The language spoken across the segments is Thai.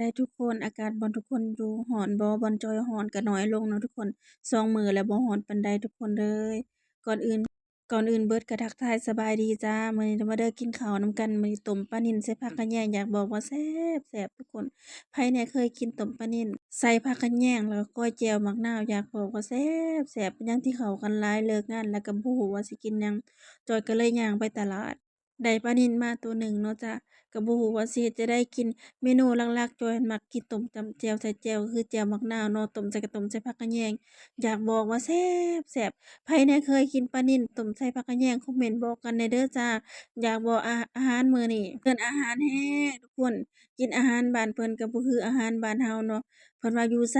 ได้ทุกคนอากาศบ่ทุกคนอยู่ร้อนบ่บ่อนจอยร้อนก็น้อยลงเนาะทุกคน2มื้อแล้วบ่ร้อนปานใดทุกคนเอ้ยก่อนอื่นก่อนอื่นเบิดก็ทักทายสบายดีจ้ามื้อนี้มาเด้อกินข้าวนำกันมื้อนี้ต้มปลานิ่นใส่ผักกะแยงอยากบอกว่าแซ่บแซ่บทุกคนไผแหน่เคยกินต้มปลานิ่นใส่ผักกะแยงแล้วก็ก้อยแจ่วมักนาวอยากบอกว่าแซ่บแซ่บเป็นหยังที่เข้ากันหลายเลิกงานแล้วก็บ่ฮู้ว่าสิกินหยังจอยก็เลยย่างไปตลาดได้ปลานิ่นมาตัวหนึ่งเนาะจ้า ก็บ่ฮู้ว่าสิเฮ็ดจั่งใดกินเมนูหลักๆจ้อยมักกินต้มจำแจ่วใส่แจ่วก็คือแจ่วมักนาวเนาะต้มใส่กะต้มใส่ผักกะแยงอยากบอกว่าแซ่บแซ่บไผแหน่เคยกินปลานิ่นต้มใส่ผักกะแยงคอมเมนต์บอกกันแหน่เด้อจ้าอยากบอกอาหารมื้อนี้เอิ้นอาหารแท้ทุกคนกินอาหารบ้านเพิ่นก็บ่คืออาหารบ้านเฮาเนาะเพิ่นว่าอยู่ไ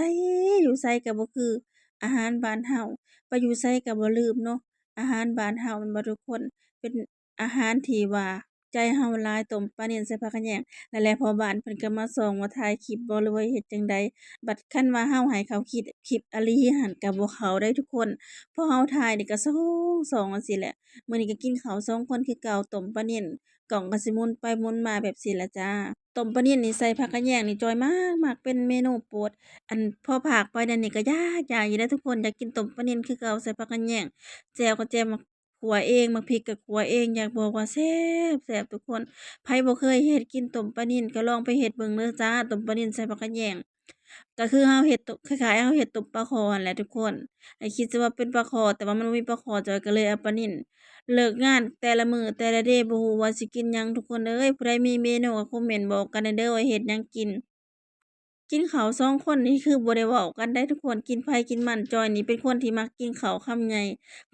สก็บ่คืออาหารบ้านเฮาไปอยู่ไสก็บ่ลืมเนาะอาหารบ้านเฮาแม่นบ่ทุกคนเป็นอาหารที่ว่า ใจเฮาหลายต้มปลานิ่นใส่ผักกะแยงนั่นแหละพ่อบ้านเพิ่นก็มาส่องว่าถ่ายคลิปบ่หรือว่าเฮ็ดจั่งใดบัดคันว่าเฮาให้เขาคลิปอะลีหั้นก็บ่เข้าเด้ทุกคนพอเฮาถ่ายนี่ก็ส่องจั่งซี้แหละมื้อนี้ก็กินข้าวสองคนคือเก่าต้มปลานิ่นกล้องก็สิหมุนไปหมุนมาแบบซี้ล่ะจ้าต้มปลานิ่นนี่ใส่ผักกะแยงนี่จ้อยมักเป็นเมนูโปรดพอพากไปนั่นนี่ก็อยากอยู่เด้อทุกคนอยากกินต้มปลานิ่นคือเก่าใส่ผักกะแยงแจ่วก็แจ่ว ขัวเองบักพริกก็ขัวเองอยากบอกว่าแซ่บทุกคนไผบ่เคยเฮ็ดกินต้มปลานิ่นก็ลองไปเฮ็ดเบิ่งเด้อจ้าต้มปลานิ่นใส่ผักกะแยงก็คือเฮาเฮ็ดตคล้ายๆเฮาเฮ็ดต้มปลาข่อนั่นแหละทุกคนให้คิดเสียว่าเป็นปลาข่อแต่ว่ามันบ่มีปลาข่อจ้อยก็เลยเอาปลานิ่นเลิกงานแต่ละมื้อแต่ละเดย์บ่ฮู้ว่าสิกินหยังทุกคนเอ้ยผู้ใดมีเมนูก็คอมเมนต์บอกกันหน่อยเด้อว่าเฮ็ดหยังกิน กินข้าวสองคนนี่คือบ่ได้เว้ากันได้ทุกคนกินไผกินมันจอยนี่เป็นคนที่มักกินข้าวคำใหญ่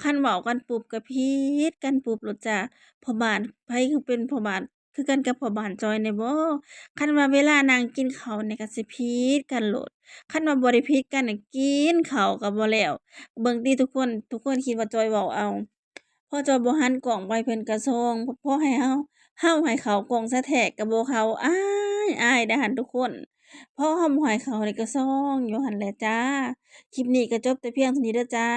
คันเว้ากันปุ๊บก็ผิดกันปุ๊บโลดจ้าพ่อบ้านไผคือเป็นพ่อบ้านคือกันกับพ่อบ้านจอยแหน่บ่คันว่าเวลานั่งกินข้าวนี่ก็สิผิดกันโลดคันว่าบ่ได้ผิดกันน่ะกินข้าวก็บ่แล้วเบิ่งติทุกคนคิดว่าจอยเว้าเอาพอจอยบ่หันกล้องไปเพิ่นก็ส่องพอให้เฮาให้เข้ากล้องซะแท้ก็บ่เข้าอายเด้อหั้นทุกคน พอหอมหอยเขานี่ก็ซ่องอยู่หั้นแหละจ้าคลิปนี้ก็จบแต่เพียงเท่านี้เด้อจ้า